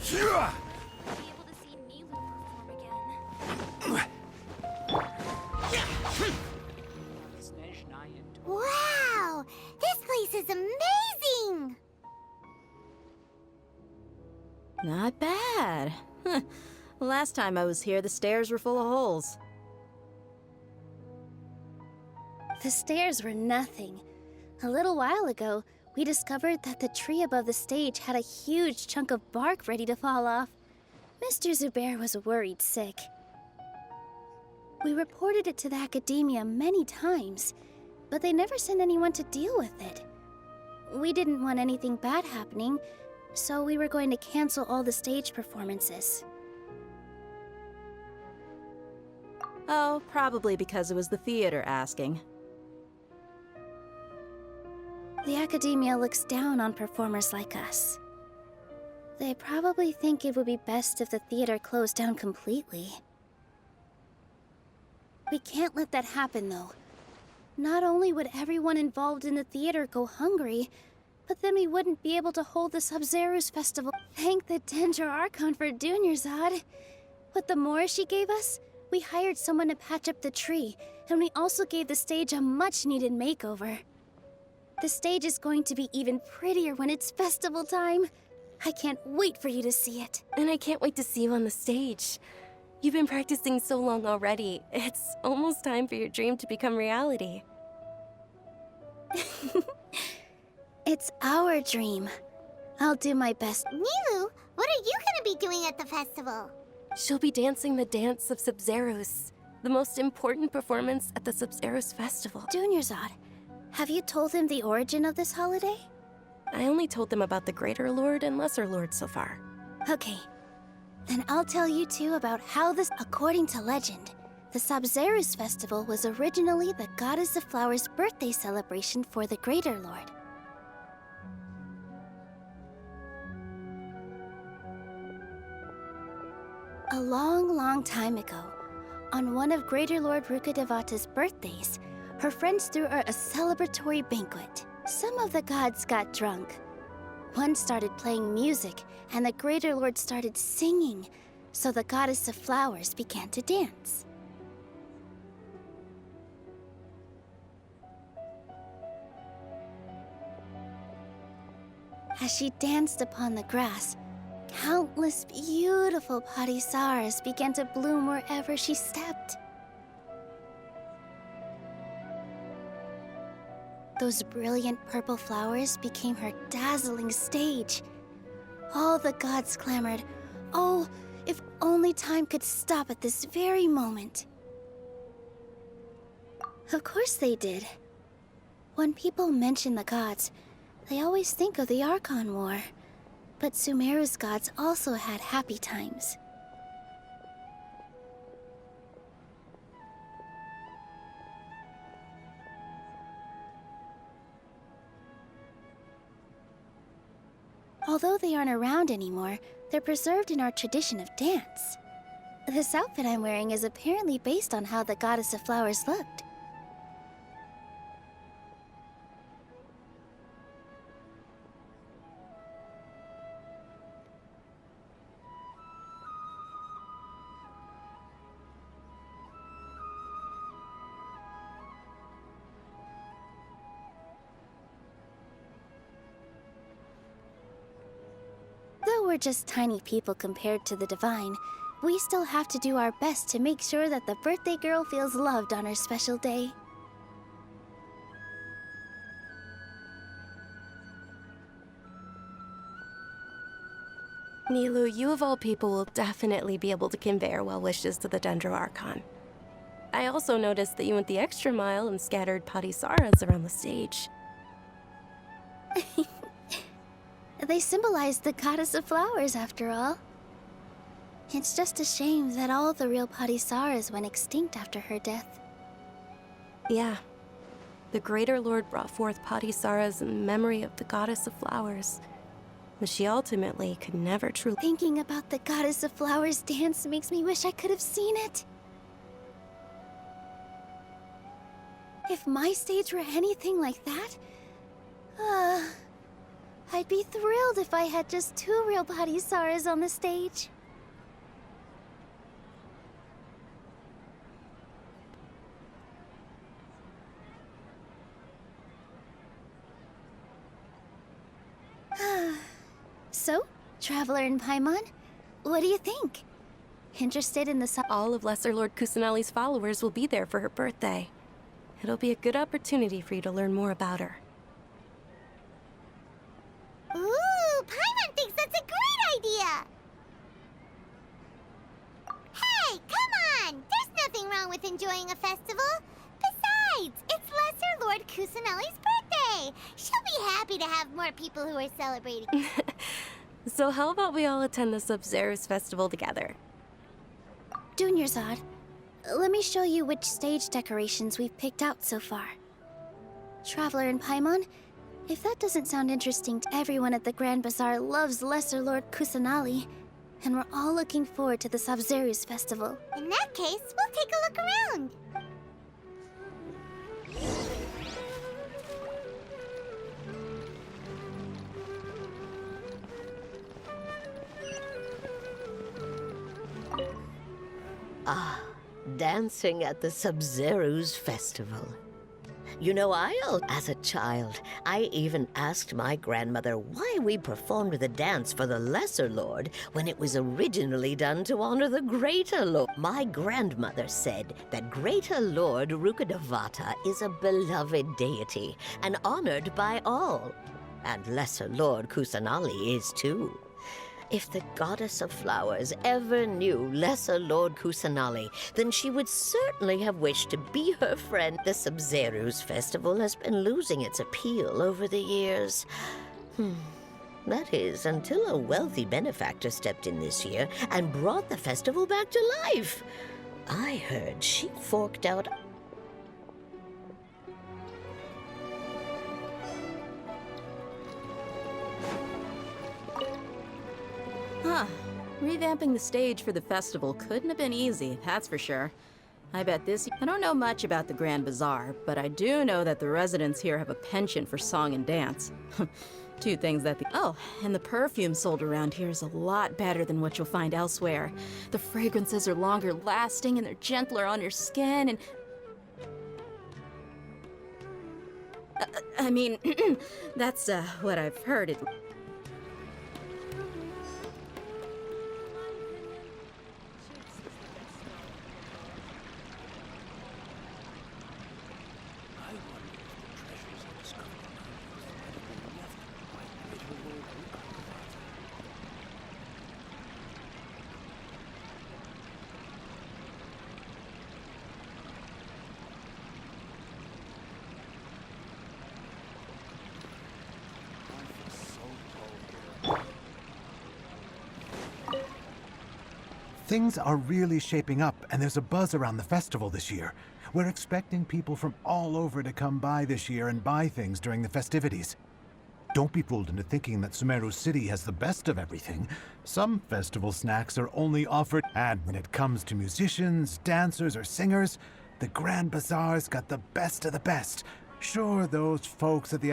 Be able to see Milu perform again. Wow! This place is amazing! Not bad. Last time I was here, the stairs were full of holes. The stairs were nothing. A little while ago, we discovered that the tree above the stage had a huge chunk of bark ready to fall off. Mr. Zubair was worried sick. We reported it to the academia many times, but they never sent anyone to deal with it. We didn't want anything bad happening, so we were going to cancel all the stage performances. Oh, probably because it was the theater asking. The academia looks down on performers like us. They probably think it would be best if the theater closed down completely. We can't let that happen, though. Not only would everyone involved in the theater go hungry, but then we wouldn't be able to hold the Sub-Zero's festival. Thank the Dendro Archon for Dunyarzad. With the Mora she gave us, we hired someone to patch up the tree, and we also gave the stage a much-needed makeover. The stage is going to be even prettier when it's festival time. I can't wait for you to see it. And I can't wait to see you on the stage. You've been practicing so long already. It's almost time for your dream to become reality. It's our dream. I'll do my best. Milu, what are you gonna be doing at the festival? She'll be dancing the dance of Sub-Zeros, the most important performance at the Sub-Zeros festival. Dunyarzad, have you told him the origin of this holiday? I only told them about the Greater Lord and Lesser Lord so far. Okay. Then I'll tell you too about how this, according to legend, the Sub-Zeros festival was originally the Goddess of Flowers' birthday celebration for the Greater Lord. A long, long time ago, on one of Greater Lord Rukkhadevata's birthdays, her friends threw her a celebratory banquet. Some of the gods got drunk. One started playing music, and the Greater Lord started singing, so the Goddess of Flowers began to dance. As she danced upon the grass, countless beautiful parisaras began to bloom wherever she stepped. Those brilliant purple flowers became her dazzling stage. All the gods clamored, "Oh, if only time could stop at this very moment." Of course they did. When people mention the gods, they always think of the Archon War. But Sumeru's gods also had happy times. Although they aren't around anymore, they're preserved in our tradition of dance. This outfit I'm wearing is apparently based on how the Goddess of Flowers looked. Though we're just tiny people compared to the Divine, we still have to do our best to make sure that the birthday girl feels loved on her special day. Nilu, you of all people will definitely be able to convey our well wishes to the Dendro Archon. I also noticed that you went the extra mile and scattered Patisaras around the stage. They symbolize the Goddess of Flowers, after all. It's just a shame that all the real Patisaras went extinct after her death. Yeah. The Greater Lord brought forth Patisaras in memory of the Goddess of Flowers, but she ultimately could never truly— Thinking about the Goddess of Flowers dance makes me wish I could have seen it. If my stage were anything like that, I'd be thrilled if I had just 2 real Padisaras on the stage. So, Traveler in Paimon, what do you think? Interested in the All of Lesser Lord Kusanali's followers will be there for her birthday. It'll be a good opportunity for you to learn more about her. Ooh, Paimon thinks that's a great idea! Hey, come on! There's nothing wrong with enjoying a festival. Besides, it's Lesser Lord Kusanali's birthday. She'll be happy to have more people who are celebrating. So how about we all attend the Sub-Zerus festival together? Dunyarzad, let me show you which stage decorations we've picked out so far. Traveler in Paimon, if that doesn't sound interesting to everyone at the Grand Bazaar loves Lesser Lord Kusanali, and we're all looking forward to the Sub-Zerus festival. In that case, we'll take a look around. Dancing at the Sub-Zerus festival. You know, as a child, I even asked my grandmother why we performed the dance for the Lesser Lord when it was originally done to honor the Greater Lord. My grandmother said that Greater Lord Rukkhadevata is a beloved deity and honored by all. And Lesser Lord Kusanali is too. If the goddess of flowers ever knew Lesser Lord Kusanali, then she would certainly have wished to be her friend. The Sub-Zerus festival has been losing its appeal over the years. That is, until a wealthy benefactor stepped in this year and brought the festival back to life. I heard she forked out... Huh. Revamping the stage for the festival couldn't have been easy, that's for sure. I bet I don't know much about the Grand Bazaar, but I do know that the residents here have a penchant for song and dance. 2 things that Oh, and the perfume sold around here is a lot better than what you'll find elsewhere. The fragrances are longer lasting and they're gentler on your skin and... I mean, that's what I've heard. Things are really shaping up, and there's a buzz around the festival this year. We're expecting people from all over to come by this year and buy things during the festivities. Don't be fooled into thinking that Sumeru City has the best of everything. Some festival snacks are only offered, and when it comes to musicians, dancers, or singers, the Grand Bazaar's got the best of the best. Sure, those folks at the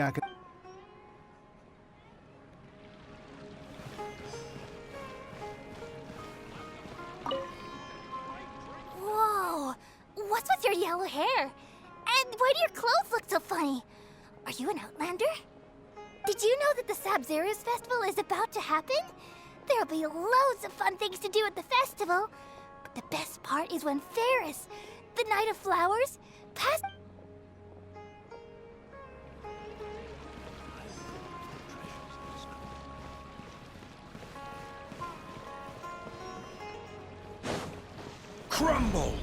Whoa! What's with your yellow hair? And why do your clothes look so funny? Are you an Outlander? Did you know that the Sub-Zerus festival is about to happen? There'll be loads of fun things to do at the festival. But the best part is when Ferris, the Knight of Flowers, passed... Crumble!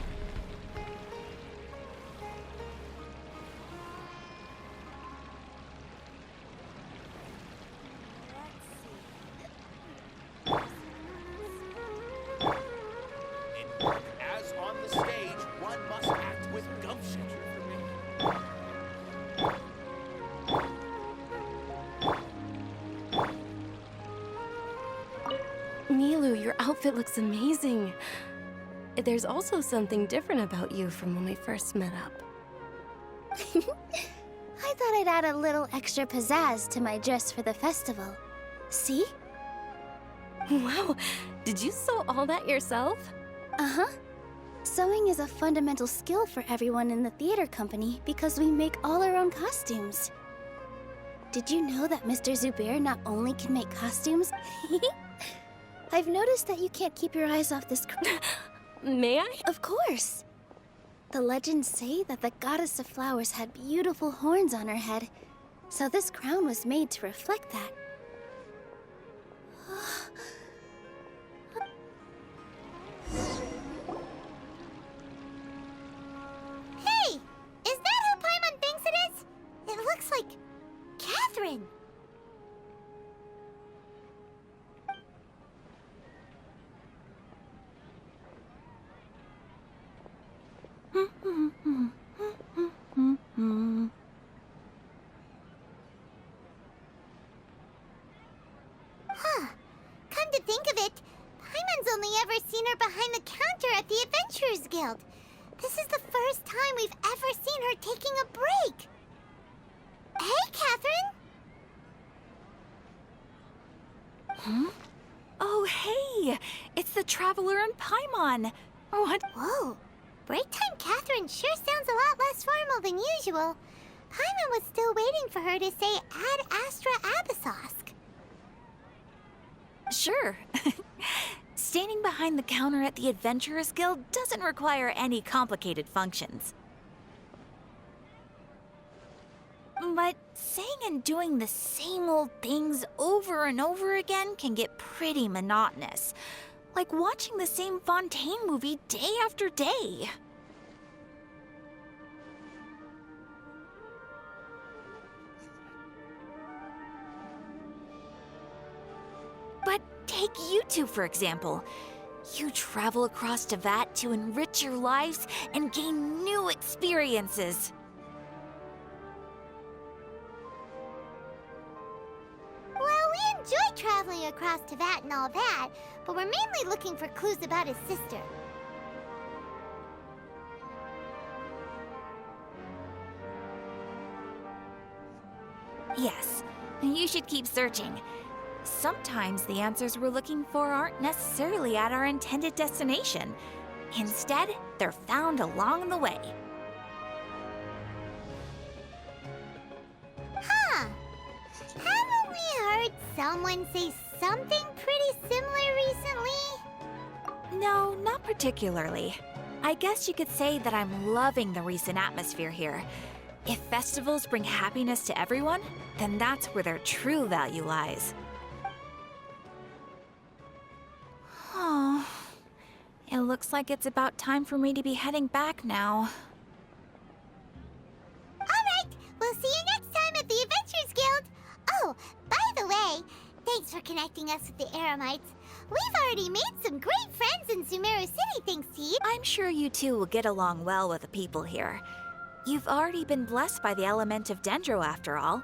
As on the stage, one must act with gumption. Nilu, your outfit looks amazing. There's also something different about you from when we first met up. I'd thought I'd add a little extra pizzazz to my dress for the festival. See? Wow, did you sew all that yourself? Uh-huh. Sewing is a fundamental skill for everyone in the theater company because we make all our own costumes. Did you know that Mr. Zubair not only can make costumes? I've noticed that you can't keep your eyes off this May I? Of course. The legends say that the goddess of flowers had beautiful horns on her head, so this crown was made to reflect that. Hey! Is that who Paimon thinks it is? It looks like Catherine. Huh. Come to think of it, Paimon's only ever seen her behind the counter at the Adventurers Guild. This is the first time we've ever seen her taking a break. Hey, Catherine! Oh, hey! It's the Traveler and Paimon! What? Whoa. Break time Catherine sure sounds a lot less formal than usual. Paimon was still waiting for her to say Ad Astra Abyssosque. Sure. Standing behind the counter at the Adventurers Guild doesn't require any complicated functions. But saying and doing the same old things over and over again can get pretty monotonous. Like watching the same Fontaine movie day after day. But take you two, for example. You travel across Tevat to enrich your lives and gain new experiences. Well, we enjoy traveling across Tevat and all that, but we're mainly looking for clues about his sister. Yes, you should keep searching. Sometimes the answers we're looking for aren't necessarily at our intended destination. Instead, they're found along the way. Huh. Haven't we heard someone say something pretty similar recently? No, not particularly. I guess you could say that I'm loving the recent atmosphere here. If festivals bring happiness to everyone, then that's where their true value lies. Oh, it looks like it's about time for me to be heading back now. Alright, we'll see you next time at the Adventurers Guild. Oh, by the way, thanks for connecting us with the Eremites. We've already made some great friends in Sumeru City thanks to you. I'm sure you two will get along well with the people here. You've already been blessed by the element of Dendro, after all.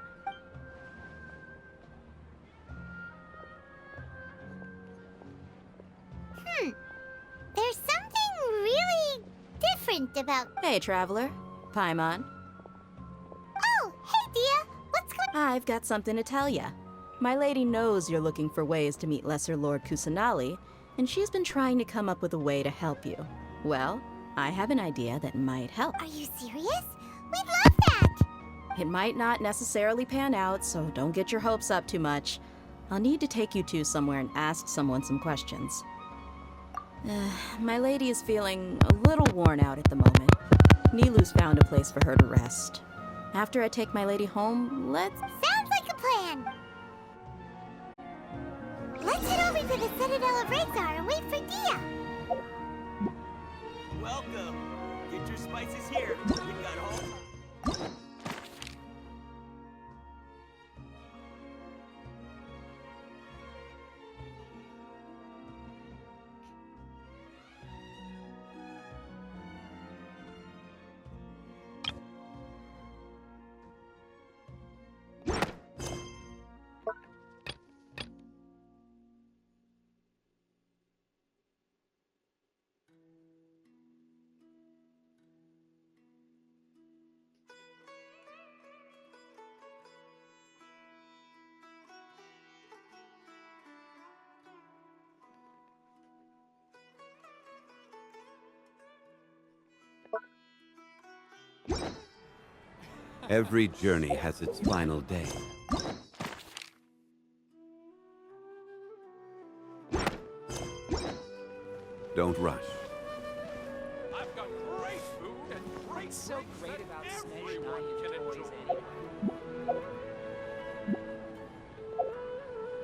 There's something really different about... Hey, Traveler. Paimon. Oh, hey, Dia. What's going... I've got something to tell ya. My lady knows you're looking for ways to meet Lesser Lord Kusanali, and she's been trying to come up with a way to help you. Well, I have an idea that might help. Are you serious? We'd love that! It might not necessarily pan out, so don't get your hopes up too much. I'll need to take you two somewhere and ask someone some questions. My lady is feeling a little worn out at the moment. Nilu's found a place for her to rest. After I take my lady home, let's... Sounds like a plan! Let's head over to the Citadel of Razar and wait for Dia! Welcome. Get your spices here. We got home. Every journey has its final day. Don't rush. I've got great food and great So drinks great that about everyone smashing can toys enjoy. anyway.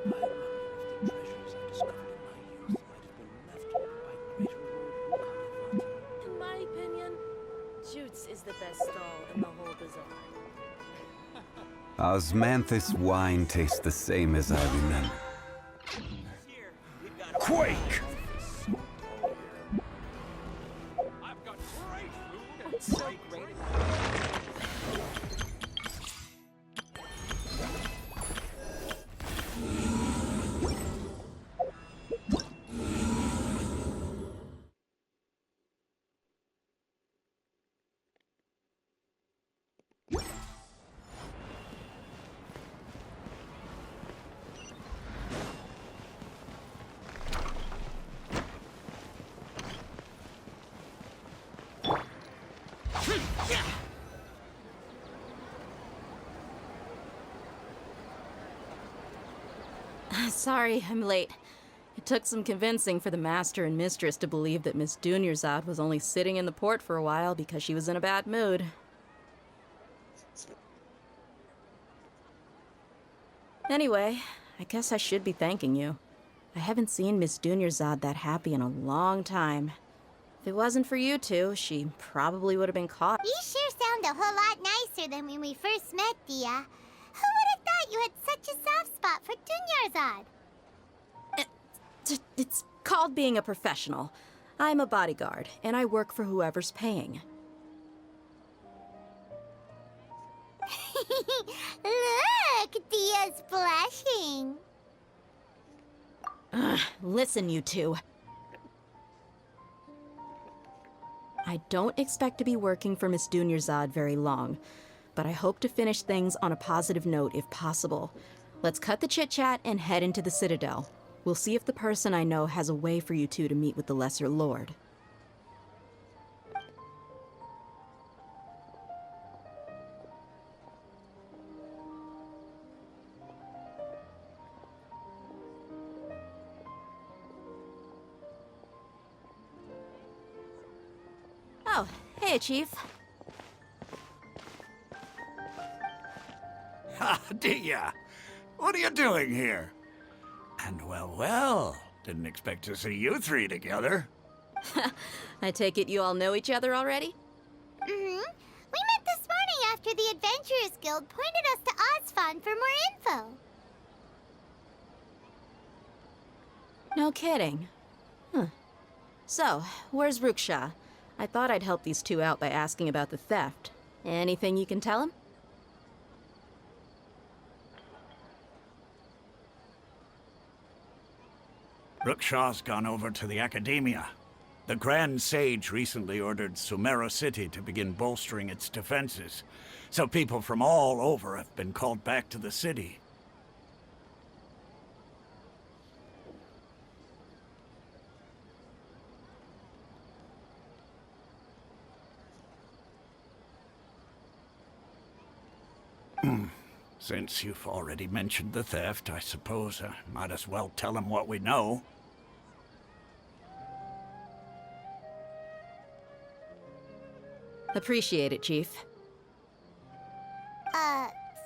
I wonder if the treasures I discovered in my youth might have been left by greater Lord Ukanivato. In my opinion, Jutes is the best stall in the whole bazaar. Osmanthus wine tastes the same as I remember. Here, we've got Quake! I've got great food and So great great drinks. about Sorry, I'm late. It took some convincing for the master and mistress to believe that Miss Dunyarzad was only sitting in the port for a while because she was in a bad mood. Anyway, I guess I should be thanking you. I haven't seen Miss Dunyarzad that happy in a long time. If it wasn't for you two, she probably would have been caught. You sure sound a whole lot nicer than when we first met, Dia. Who would have thought you had such a soft spot for Dunyarzad? It's called being a professional. I'm a bodyguard, and I work for whoever's paying. Look, Dia's blushing. Listen, you two. I don't expect to be working for Miss Dunyarzad very long, but I hope to finish things on a positive note if possible. Let's cut the chit-chat and head into the Citadel. We'll see if the person I know has a way for you two to meet with the Lesser Lord. Oh, hey, Chief. Ha, Dia! What are you doing here? And well, didn't expect to see you three together. I take it you all know each other already? Mm-hmm. We met this morning after the Adventurers Guild pointed us to Ozfon for more info. No kidding. Huh. So, where's Ruksha? I thought I'd help these two out by asking about the theft. Anything you can tell him? Rukshaw's gone over to the Academia. The Grand Sage recently ordered Sumeru City to begin bolstering its defenses, so people from all over have been called back to the city. Since you've already mentioned the theft, I suppose I might as well tell them what we know. Appreciate it, Chief.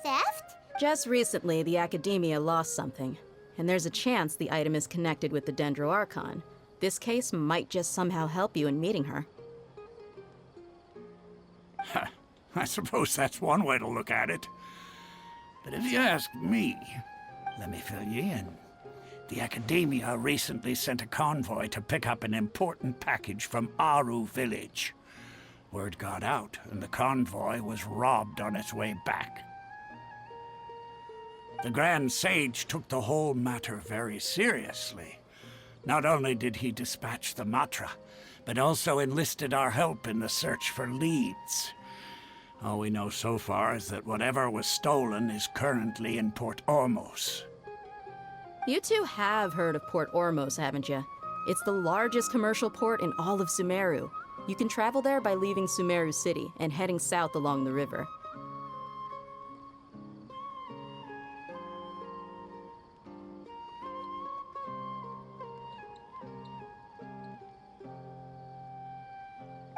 Theft? Just recently, the Academia lost something, and there's a chance the item is connected with the Dendroarchon. This case might just somehow help you in meeting her. I suppose that's one way to look at it. But if you ask me, let me fill you in. The Academia recently sent a convoy to pick up an important package from Aru village. Word got out, and the convoy was robbed on its way back. The Grand Sage took the whole matter very seriously. Not only did he dispatch the Matra, but also enlisted our help in the search for leads. All we know so far is that whatever was stolen is currently in Port Ormos. You two have heard of Port Ormos, haven't you? It's the largest commercial port in all of Sumeru. You can travel there by leaving Sumeru City and heading south along the river.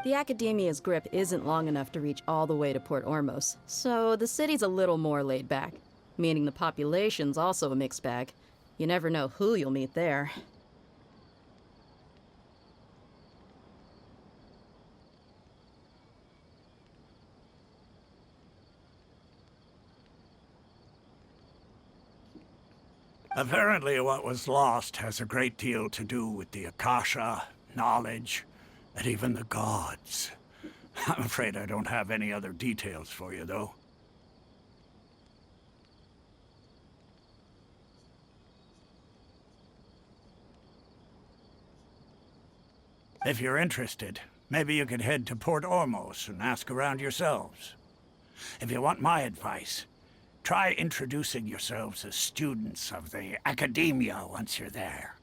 The Academia's grip isn't long enough to reach all the way to Port Ormos, so the city's a little more laid back, meaning the population's also a mixed bag. You never know who you'll meet there. Apparently, what was lost has a great deal to do with the Akasha, knowledge, and even the gods. I'm afraid I don't have any other details for you, though. If you're interested, maybe you could head to Port Ormos and ask around yourselves. If you want my advice, try introducing yourselves as students of the Academia once you're there.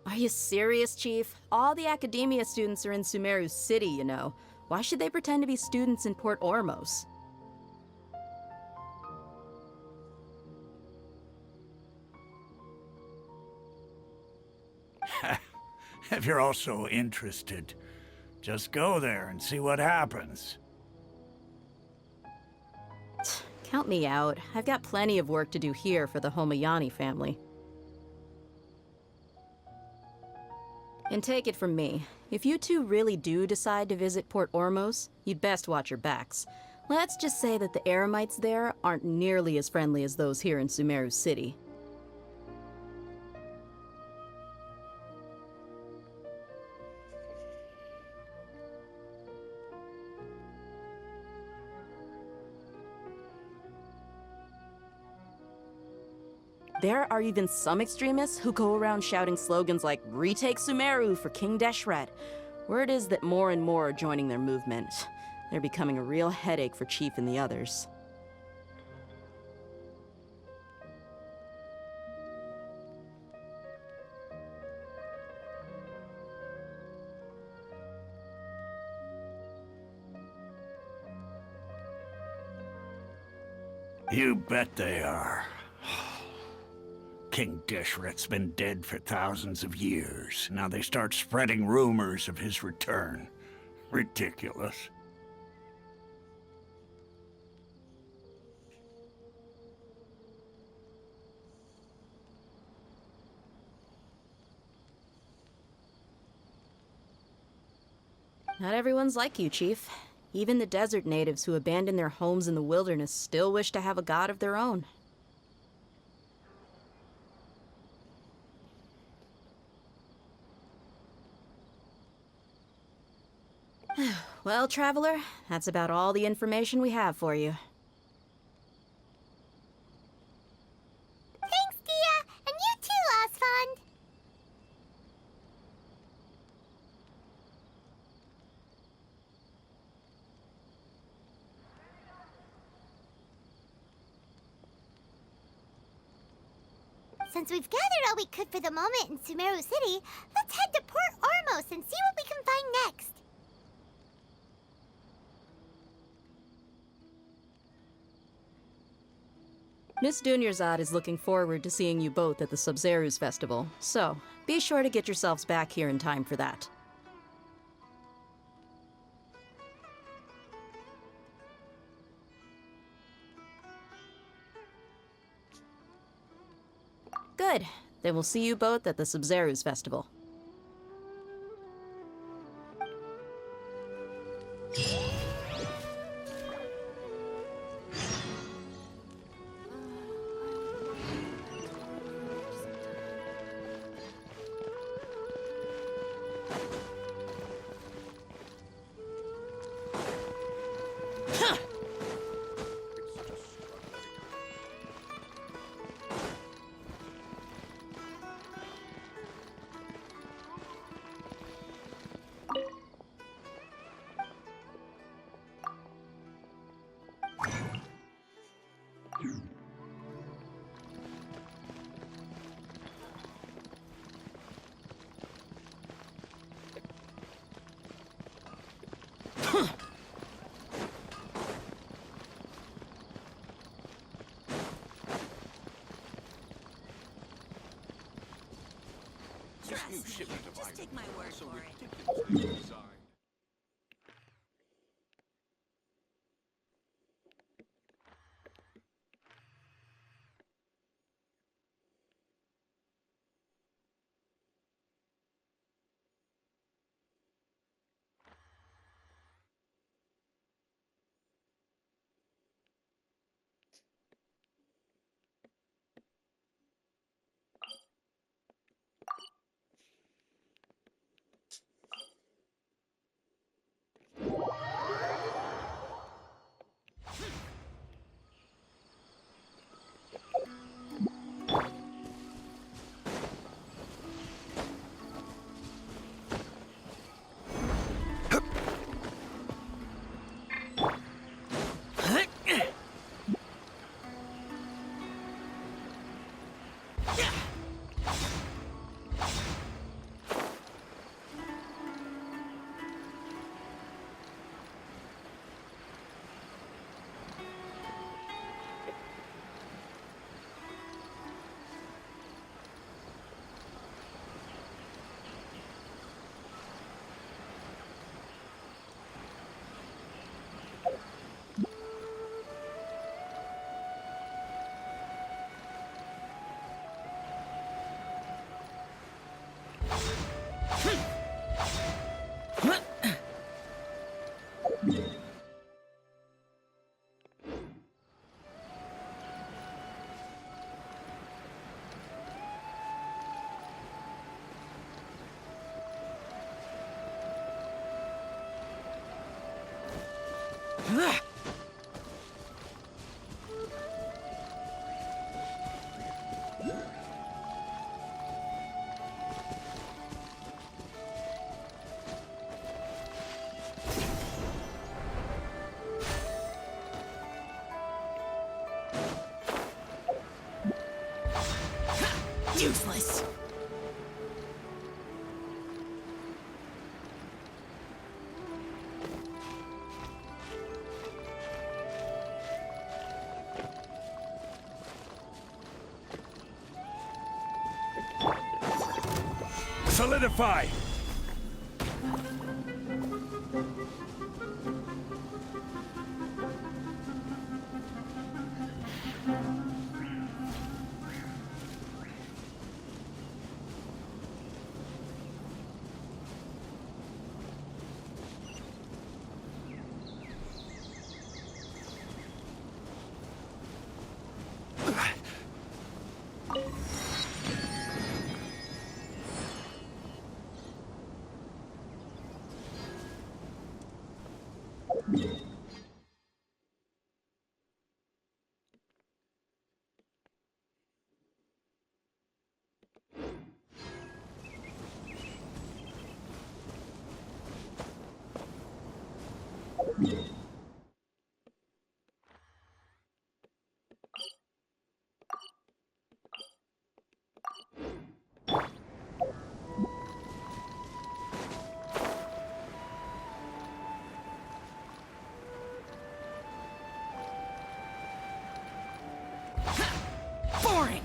Are you serious, Chief? All the Academia students are in Sumeru City, you know. Why should they pretend to be students in Port Ormos? If you're also interested, just go there and see what happens. Count me out. I've got plenty of work to do here for the Homayani family. And take it from me, if you two really do decide to visit Port Ormos, you'd best watch your backs. Let's just say that the Eremites there aren't nearly as friendly as those here in Sumeru City. There are even some extremists who go around shouting slogans like, "Retake Sumeru for King Deshret." Word is that more and more are joining their movement. They're becoming a real headache for Chief and the others. You bet they are. King Deshret's been dead for thousands of years. Now they start spreading rumors of his return. Ridiculous. Not everyone's like you, Chief. Even the desert natives who abandon their homes in the wilderness still wish to have a god of their own. Well, Traveler, that's about all the information we have for you. Thanks, Dia! And you too, Osfond! Since we've gathered all we could for the moment in Sumeru City, let's head to Port Ormos and see what we can find next. Miss Dunyarzad is looking forward to seeing you both at the Sub-Zerus Festival, so be sure to get yourselves back here in time for that. Good. Then we'll see you both at the Sub-Zerus Festival. This new shipment of Just take my word for it. ridiculously designed. Useless. Solidify! Boring.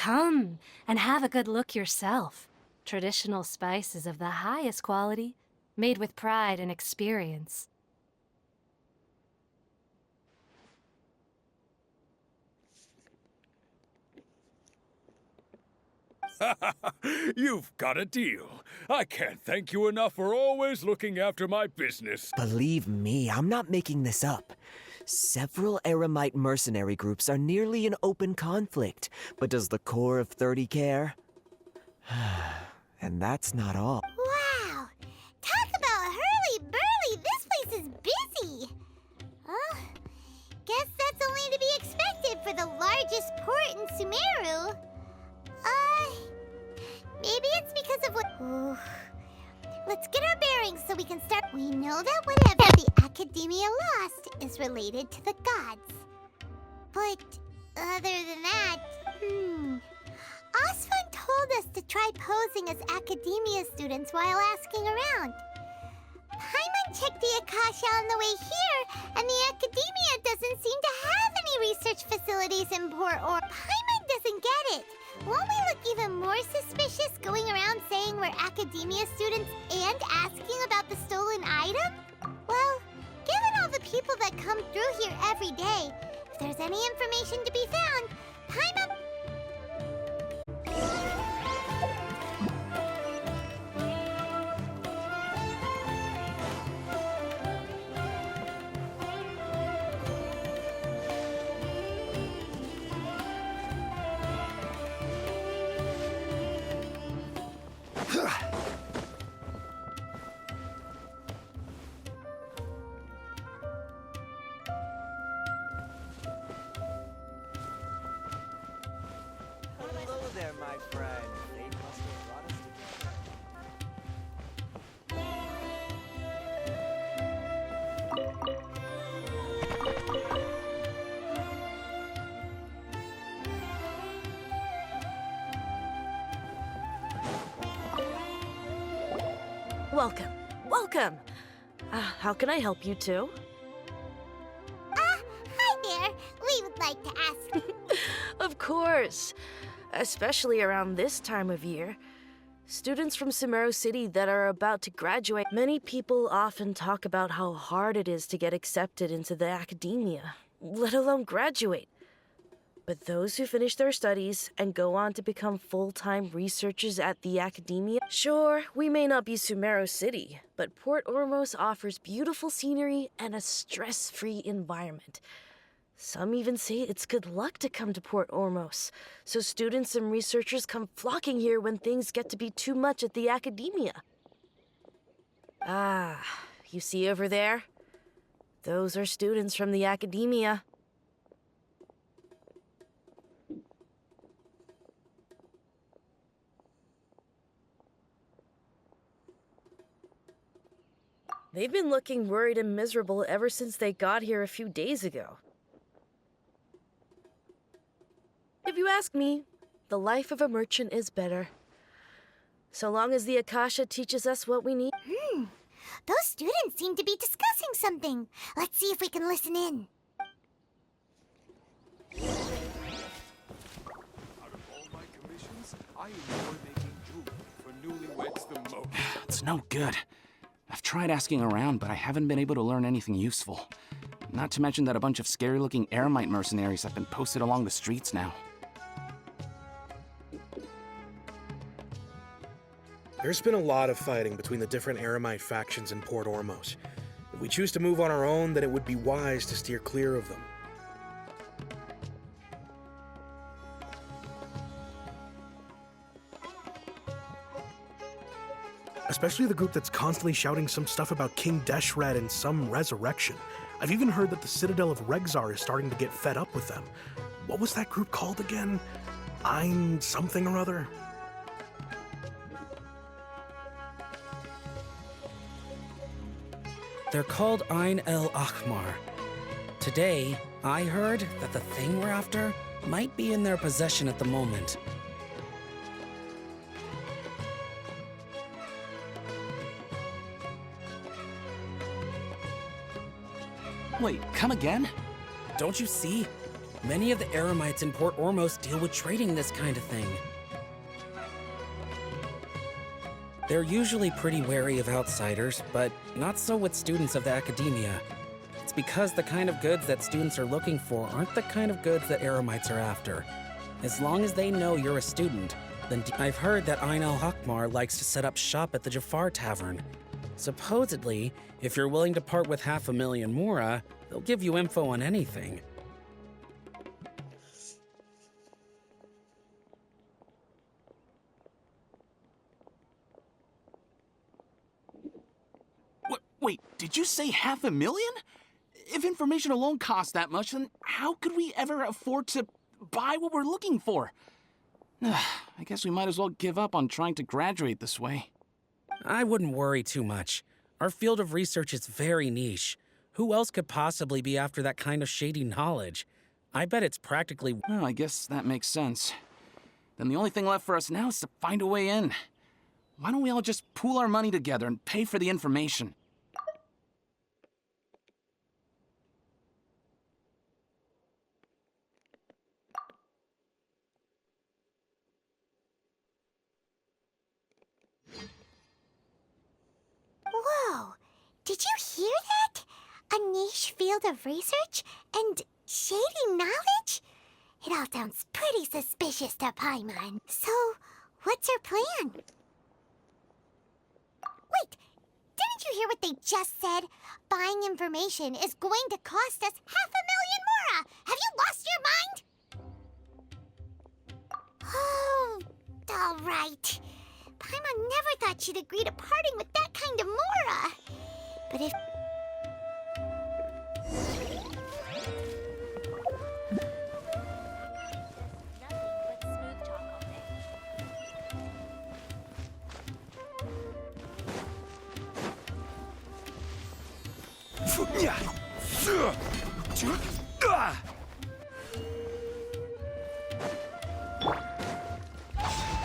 Come and have a good look yourself. Traditional spices of the highest quality, made with pride and experience. You've got a deal. I can't thank you enough for always looking after my business. Believe me, I'm not making this up. Several Eremite mercenary groups are nearly in open conflict, but does the core of 30 care? And that's not all. Wow! Talk about hurly-burly! This place is busy! Guess that's only to be expected for the largest port in Sumeru. Maybe it's because of what... Ooh. Let's get our bearings so we can start... We know that whatever the Academia lost is related to the gods. But other than that... Osfun told us to try posing as Academia students while asking around. Paimon checked the Akasha on the way here, and the Academia doesn't seem to have any research facilities in Port or... Paimon doesn't get it. Won't we look even more suspicious going around saying we're Academia students and asking about the stolen item? Well, given all the people that come through here every day, if there's any information to be found, Paimon... Hello there, my friend. They must have brought us Welcome. Welcome. How can I help you two? Hi there. We would like to ask... Of course. Especially around this time of year. Students from Sumeru City that are about to graduate, many people often talk about how hard it is to get accepted into the academia, let alone graduate. But those who finish their studies and go on to become full-time researchers at the academia, sure, we may not be Sumeru City, but Port Ormos offers beautiful scenery and a stress-free environment. Some even say it's good luck to come to Port Ormos, so students and researchers come flocking here when things get to be too much at the academia. Ah, you see over there? Those are students from the academia. They've been looking worried and miserable ever since they got here a few days ago. If you ask me, the life of a merchant is better. So long as the Akasha teaches us what we need. Those students seem to be discussing something. Let's see if we can listen in. Out of all my commissions, I enjoy making jewelry for newlyweds the most. It's no good. I've tried asking around, but I haven't been able to learn anything useful. Not to mention that a bunch of scary-looking Eremite mercenaries have been posted along the streets now. There's been a lot of fighting between the different Eremite factions in Port Ormos. If we choose to move on our own, then it would be wise to steer clear of them. Especially the group that's constantly shouting some stuff about King Deshret and some resurrection. I've even heard that the Citadel of Regzar is starting to get fed up with them. What was that group called again? Ein something or other? They're called Ein El Akhmar. Today, I heard that the thing we're after might be in their possession at the moment. Wait, come again? Don't you see? Many of the Eremites in Port Ormos deal with trading this kind of thing. They're usually pretty wary of outsiders, but not so with students of the academia. It's because the kind of goods that students are looking for aren't the kind of goods that Eremites are after. As long as they know you're a student, then I've heard that Ain al-Hakmar likes to set up shop at the Jafar Tavern. Supposedly, if you're willing to part with 500,000 Mora, they'll give you info on anything. Wait, did you say 500,000? If information alone costs that much, then how could we ever afford to buy what we're looking for? I guess we might as well give up on trying to graduate this way. I wouldn't worry too much. Our field of research is very niche. Who else could possibly be after that kind of shady knowledge? I bet it's practically... Well, I guess that makes sense. Then the only thing left for us now is to find a way in. Why don't we all just pool our money together and pay for the information? Whoa! Did you hear that? A niche field of research and shady knowledge? It all sounds pretty suspicious to Paimon. So, what's her plan? Wait, didn't you hear what they just said? Buying information is going to cost us 500,000 Mora! Have you lost your mind? Oh, all right. Paimon never thought she'd agree to parting with that kind of Mora. But if...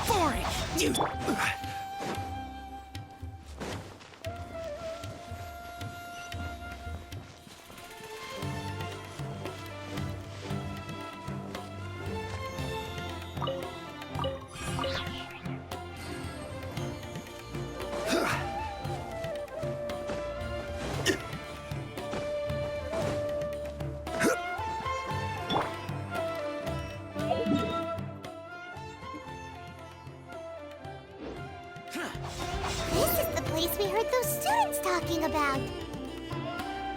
Boring! You... This is the place we heard those students talking about.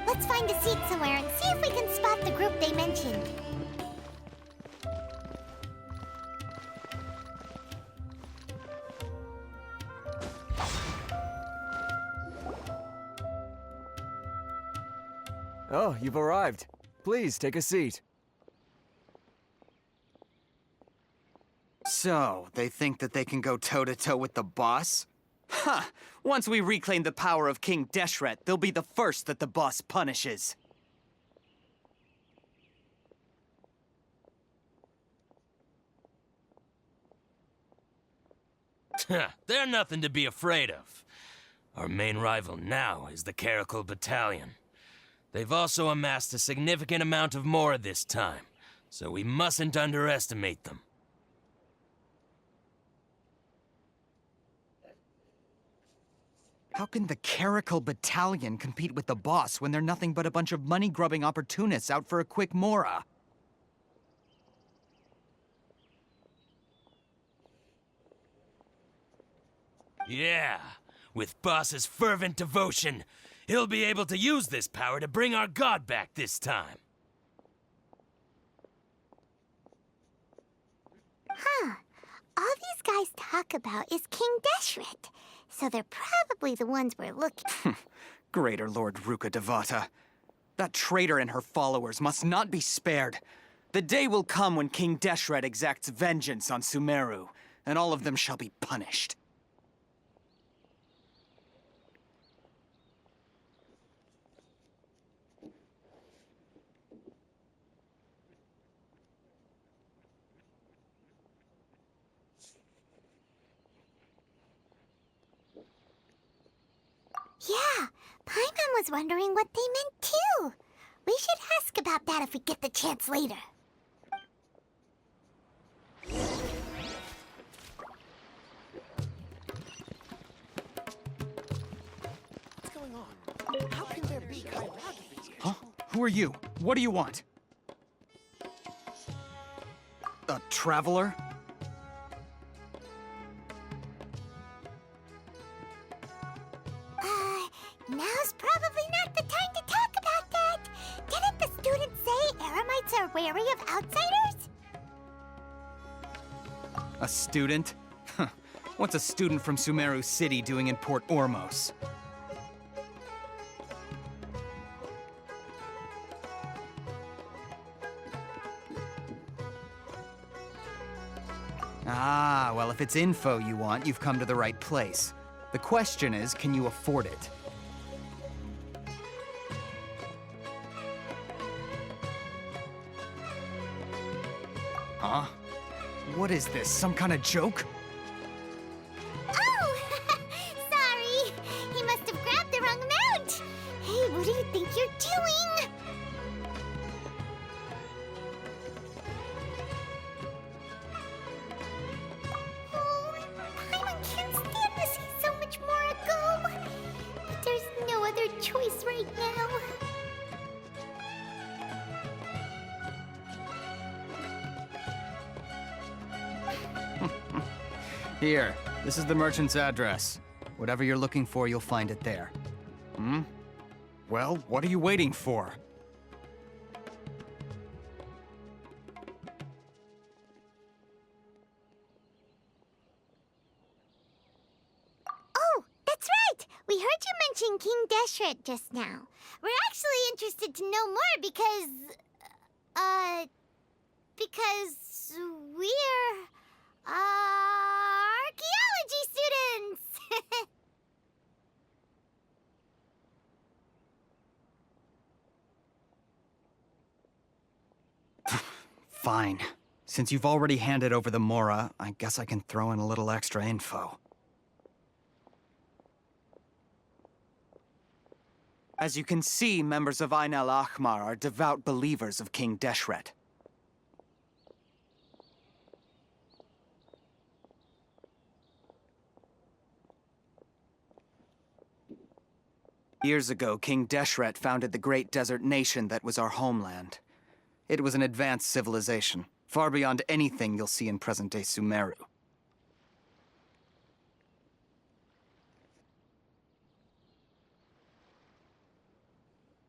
Let's find a seat somewhere and see if we can spot the group they mentioned. Oh, you've arrived. Please, take a seat. So, they think that they can go toe-to-toe with the boss? Huh! Once we reclaim the power of King Deshret, they'll be the first that the boss punishes. They're nothing to be afraid of. Our main rival now is the Caracal Battalion. They've also amassed a significant amount of Mora this time, so we mustn't underestimate them. How can the Caracal Battalion compete with the boss when they're nothing but a bunch of money-grubbing opportunists out for a quick Mora? Yeah, with Boss's fervent devotion, he'll be able to use this power to bring our god back this time. Huh. All these guys talk about is King Deshret, so they're probably the ones we're looking... Greater Lord Ruka Devata. That traitor and her followers must not be spared. The day will come when King Deshret exacts vengeance on Sumeru, and all of them shall be punished. Yeah, Paimon was wondering what they meant too. We should ask about that if we get the chance later. How can there be Kairagi? Huh? Who are you? What do you want? A traveler? Now's probably not the time to talk about that. Didn't the students say Eremites are wary of outsiders? A student? Huh. What's a student from Sumeru City doing in Port Ormos? Ah, well, if it's info you want, you've come to the right place. The question is, can you afford it? Huh? What is this, some kind of joke? Oh! Sorry! He must have grabbed the wrong amount! Hey, what do you think you're doing? Oh, Paimon can't stand to see so much more go. But there's no other choice right now. Here, this is the merchant's address. Whatever you're looking for, you'll find it there. Hmm? Well, what are you waiting for? Oh, that's right! We heard you mention King Deshret just now. We're actually interested to know more because we're archaeology students! Fine. Since you've already handed over the Mora, I guess I can throw in a little extra info. As you can see, members of Ain al-Ahmar are devout believers of King Deshret. Years ago, King Deshret founded the great desert nation that was our homeland. It was an advanced civilization, far beyond anything you'll see in present-day Sumeru.